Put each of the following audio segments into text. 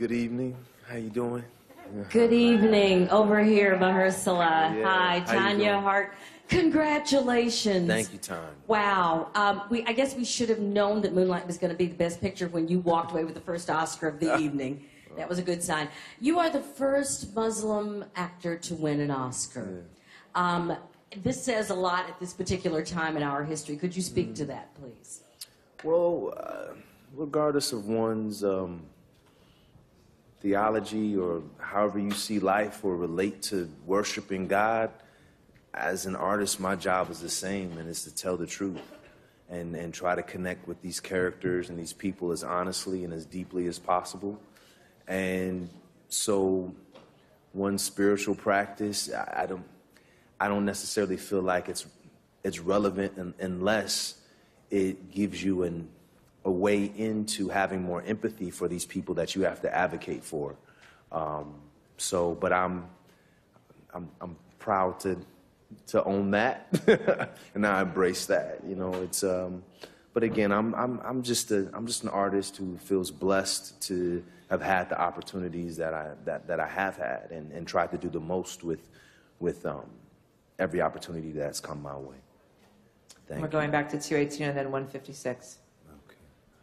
Good evening. How you doing? Good evening. Over here, Mahershala. Yeah. Hi, How you Tanya doing? Hart. Congratulations. Thank you, Tanya. Wow. I guess we should have known that Moonlight was going to be the best picture when you walked away with the first Oscar of the evening. That was a good sign. You are the first Muslim actor to win an Oscar. Yeah. This says a lot at this particular time in our history. Could you speak to that, please? Well, regardless of one's theology or however you see life or relate to worshiping God, as an artist, my job is the same, and it's to tell the truth and try to connect with these characters and these people as honestly and as deeply as possible. And so one spiritual practice, I don't necessarily feel like it's relevant unless it gives you a way into having more empathy for these people that you have to advocate for. But I'm proud to own that, and I embrace that. You know, it's. But again, I'm just an artist who feels blessed to have had the opportunities that I have had, and tried to do the most with every opportunity that's come my way. Thank We're you. going back to 218 and then 156. Okay.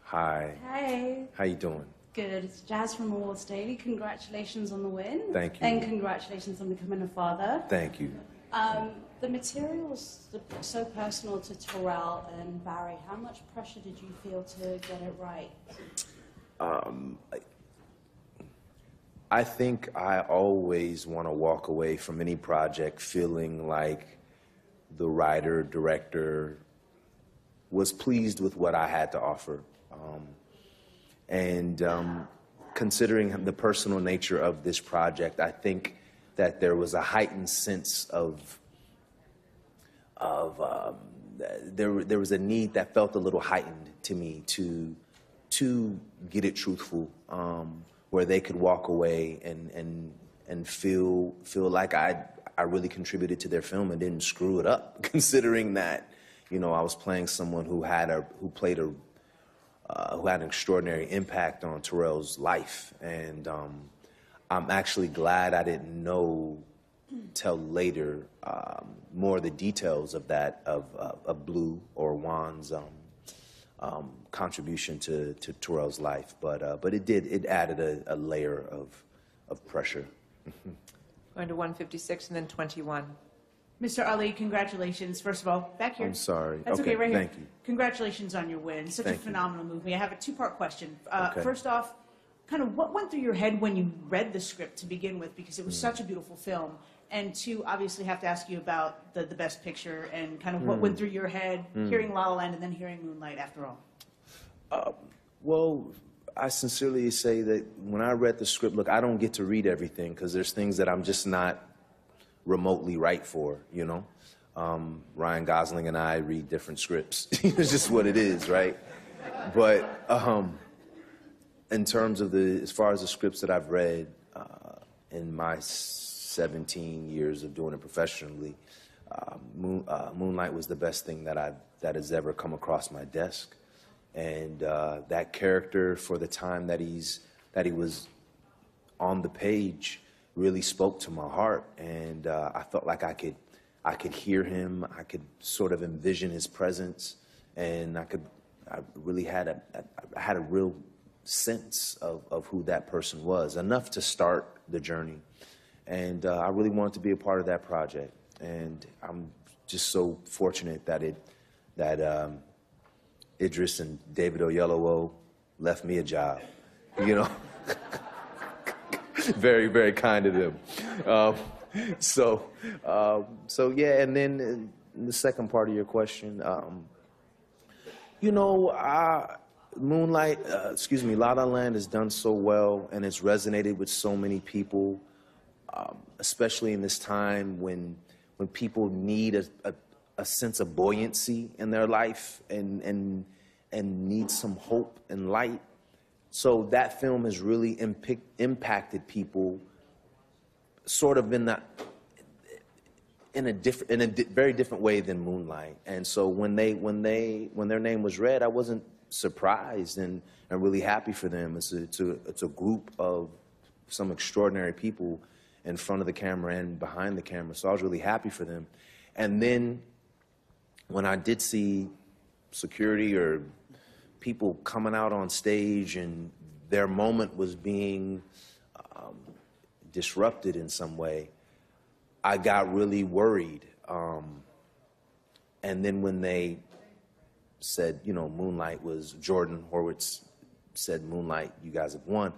Hi. Hey. How you doing? Good. It's Jazz from Awards Daily. Congratulations on the win. Thank you. And congratulations on becoming a father. Thank you. The materials so personal to Terrell and Barry. How much pressure did you feel to get it right? I think I always want to walk away from any project feeling like the writer, director was pleased with what I had to offer. Considering the personal nature of this project, I think that there was a heightened sense of there was a need that felt a little heightened to me to get it truthful, where they could walk away and feel like I really contributed to their film and didn't screw it up, considering that, you know, I was playing someone who had an extraordinary impact on Terrell's life. And I'm actually glad I didn't know till later more of the details of that, of Blue or Juan's contribution to Terrell's life. But it added a layer of pressure. Going to 156 and then 21. Mr. Ali, congratulations. First of all, back here. I'm sorry. That's okay, right here. Thank you. Congratulations on your win. Such Thank a phenomenal movie. I have a two-part question. Okay. First off, kind of what went through your head when you read the script to begin with, because it was such a beautiful film? And two, obviously have to ask you about the Best Picture and kind of what went through your head hearing La La Land and then hearing Moonlight after all. Well, I sincerely say that when I read the script, look, I don't get to read everything because there's things that I'm just not remotely right for, you know? Ryan Gosling and I read different scripts. It's just what it is, right? But in terms of as far as the scripts that I've read in my 17 years of doing it professionally, Moonlight was the best thing that has ever come across my desk. And that character, for the time that he was on the page, really spoke to my heart. And I felt like I could hear him. I could sort of envision his presence, and I really had a real sense of who that person was, enough to start the journey. And I really wanted to be a part of that project. And I'm just so fortunate that Idris and David Oyelowo left me a job, you know. Very, very kind of them. So yeah, and then in the second part of your question, you know, Moonlight, La La Land has done so well, and it's resonated with so many people, especially in this time when people need a sense of buoyancy in their life and need some hope and light. So that film has really impacted people sort of in a very different way than Moonlight. And so when their name was read, I wasn't surprised and really happy for them. It's a group of some extraordinary people in front of the camera and behind the camera. So I was really happy for them. And then when I did see security or people coming out on stage and their moment was being disrupted in some way, I got really worried. And then when they said, you know, Moonlight was, Jordan Horwitz said, Moonlight, you guys have won,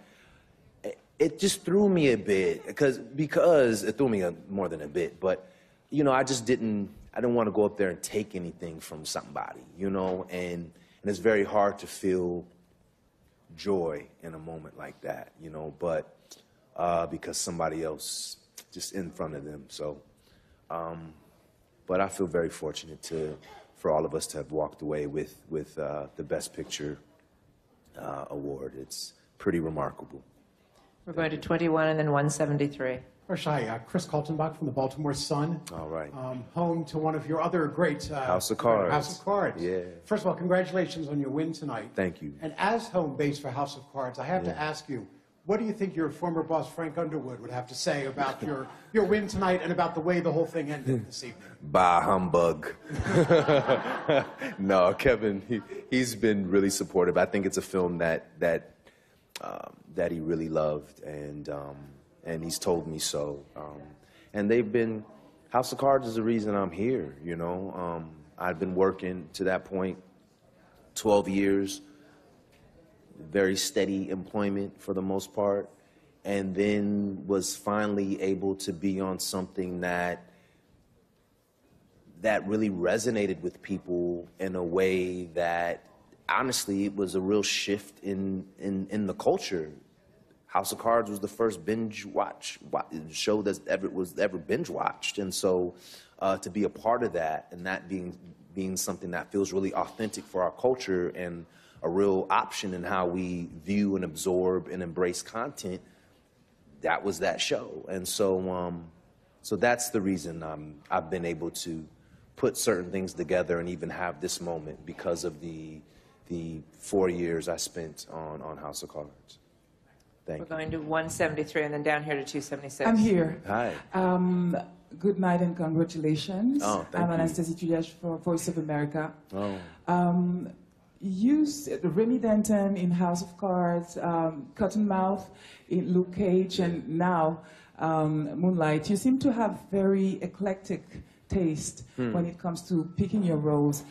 it just threw me a bit, because it threw me more than a bit, but, you know, I didn't want to go up there and take anything from somebody, you know, and it's very hard to feel joy in a moment like that, you know, but because somebody else just in front of them, so, but I feel very fortunate for all of us to have walked away with the Best Picture award. It's pretty remarkable. We're going to 21 and then 173. First, hi, Chris Kaltenbach from the Baltimore Sun. All right. Home to one of your other great... House of Cards. House of Cards. Yeah. First of all, congratulations on your win tonight. Thank you. And as home base for House of Cards, I have to ask you, what do you think your former boss, Frank Underwood, would have to say about your win tonight and about the way the whole thing ended this evening? Bah, humbug. No, Kevin, he's been really supportive. I think it's a film that he really loved, and he's told me so. And they've been, House of Cards is the reason I'm here, you know. I've been working to that point 12 years, very steady employment for the most part, and then was finally able to be on something that really resonated with people in a way that, honestly, it was a real shift in the culture. House of Cards was the first binge watch show that was ever binge watched, and so to be a part of that, and that being something that feels really authentic for our culture and a real option in how we view and absorb and embrace content, that was that show. And so so that's the reason I've been able to put certain things together and even have this moment, because of the 4 years I spent on House of Cards. Thank you. We're going to 173 and then down here to 276. I'm here. Hi. Good night and congratulations. Oh, thank I'm you. Anastasia Juliash for Voice of America. Oh. You, Remy Denton in House of Cards, Cottonmouth in Luke Cage, and now Moonlight. You seem to have very eclectic taste when it comes to picking your roles.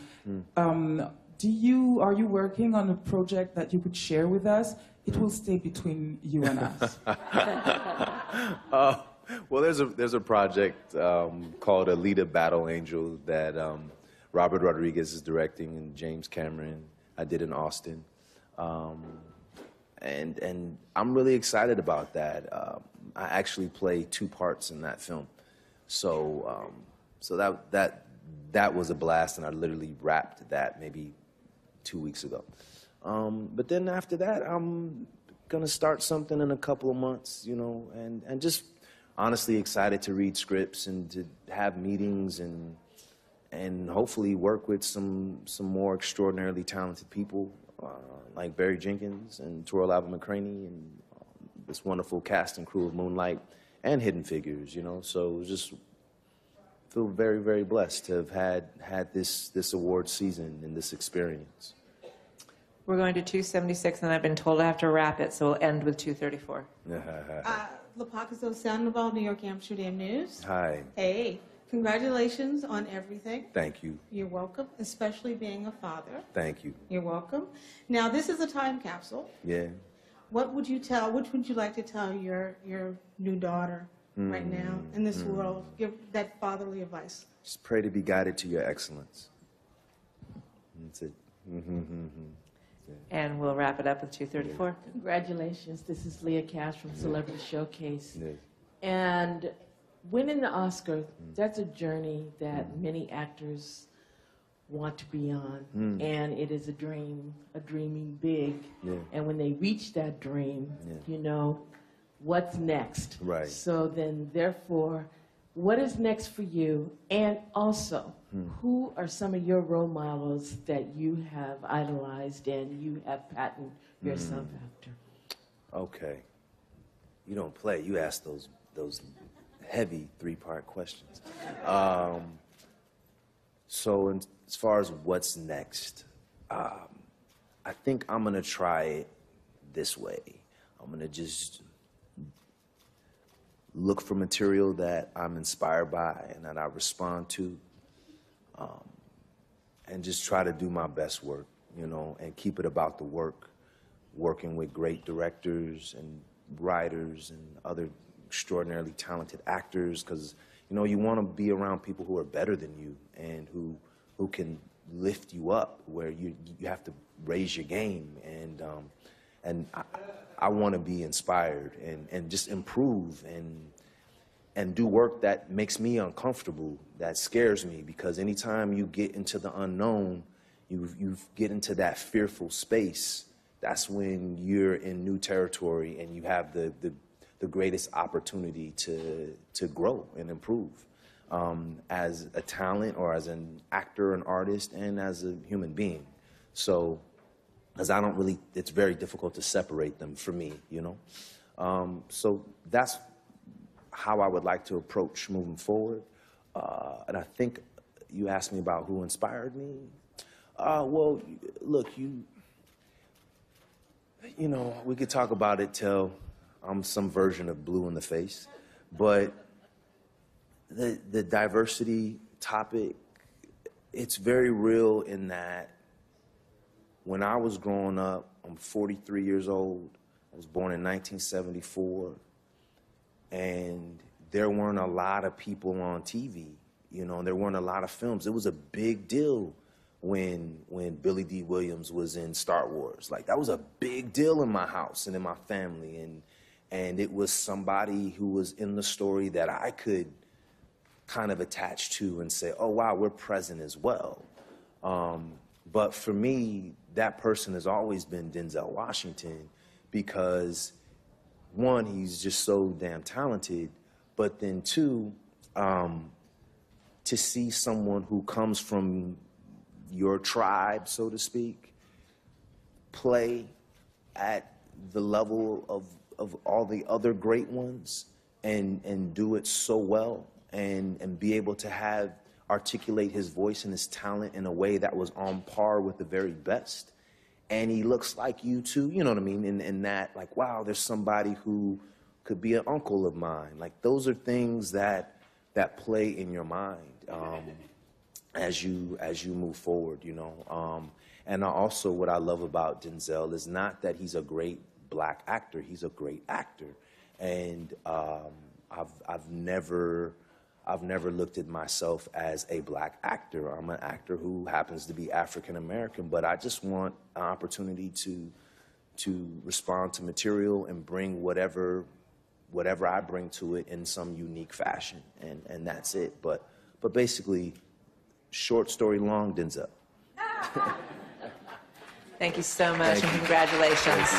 Are you working on a project that you could share with us? It will stay between you and us. Well, there's a project called Alita Battle Angel that Robert Rodriguez is directing, and James Cameron. I did in Austin, and I'm really excited about that. I actually play 2 parts in that film, so that was a blast, and I literally wrapped that maybe 2 weeks ago. But then after that, I'm gonna start something in a couple of months, you know, and just honestly excited to read scripts and to have meetings and hopefully work with some more extraordinarily talented people like Barry Jenkins and Torrell Alva McCraney and this wonderful cast and crew of Moonlight and Hidden Figures, you know. So just feel very, very blessed to have had this award season and this experience. We're going to 276, and I've been told I have to wrap it, so we'll end with 234. Lepacaso Sandoval, New York Amsterdam News. Hi. Hey, congratulations on everything. Thank you. You're welcome, especially being a father. Thank you. You're welcome. Now, this is a time capsule. Yeah. Which would you like to tell your new daughter right now in this world? Give that fatherly advice. Just pray to be guided to your excellence. That's it. And we'll wrap it up with 234. Congratulations. This is Leah Cash from Celebrity Showcase. Yeah. And winning the Oscar, that's a journey that many actors want to be on. And it is a dream, dreaming big. Yeah. And when they reach that dream, you know, what's next? Right. So then, therefore, what is next for you? And also, who are some of your role models that you have idolized and you have patterned yourself after? Okay. You don't play. You ask those heavy three-part questions. So as far as what's next, I think I'm going to try it this way. I'm going to just look for material that I'm inspired by and that I respond to, and just try to do my best work, you know, and keep it about the work, working with great directors and writers and other extraordinarily talented actors, because, you know, you want to be around people who are better than you and who can lift you up, where you have to raise your game, and I want to be inspired and just improve and do work that makes me uncomfortable, that scares me, because anytime you get into the unknown, you get into that fearful space. That's when you're in new territory and you have the greatest opportunity to grow and improve as a talent or as an actor, an artist, and as a human being. So, because it's very difficult to separate them for me, you know? So that's how I would like to approach moving forward. And I think you asked me about who inspired me. Well, look, you know, we could talk about it till I'm some version of blue in the face, but the diversity topic, it's very real in that when I was growing up, I'm 43 years old, I was born in 1974, and there weren't a lot of people on TV, you know, there weren't a lot of films. It was a big deal when Billy D. Williams was in Star Wars. Like, that was a big deal in my house and in my family, and it was somebody who was in the story that I could kind of attach to and say, oh, wow, we're present as well. But for me, that person has always been Denzel Washington, because one, he's just so damn talented, but then two, to see someone who comes from your tribe, so to speak, play at the level of all the other great ones and do it so well, and be able to articulate his voice and his talent in a way that was on par with the very best. And he looks like you too, you know what I mean? In that, like, wow, there's somebody who could be an uncle of mine. Like, those are things that play in your mind as you move forward, you know. And also, what I love about Denzel is not that he's a great black actor; he's a great actor. And I've never looked at myself as a black actor. I'm an actor who happens to be African American, but I just want an opportunity to respond to material and bring whatever I bring to it in some unique fashion, and that's it. But basically, short story long, Denzel. Thank you so much, and congratulations.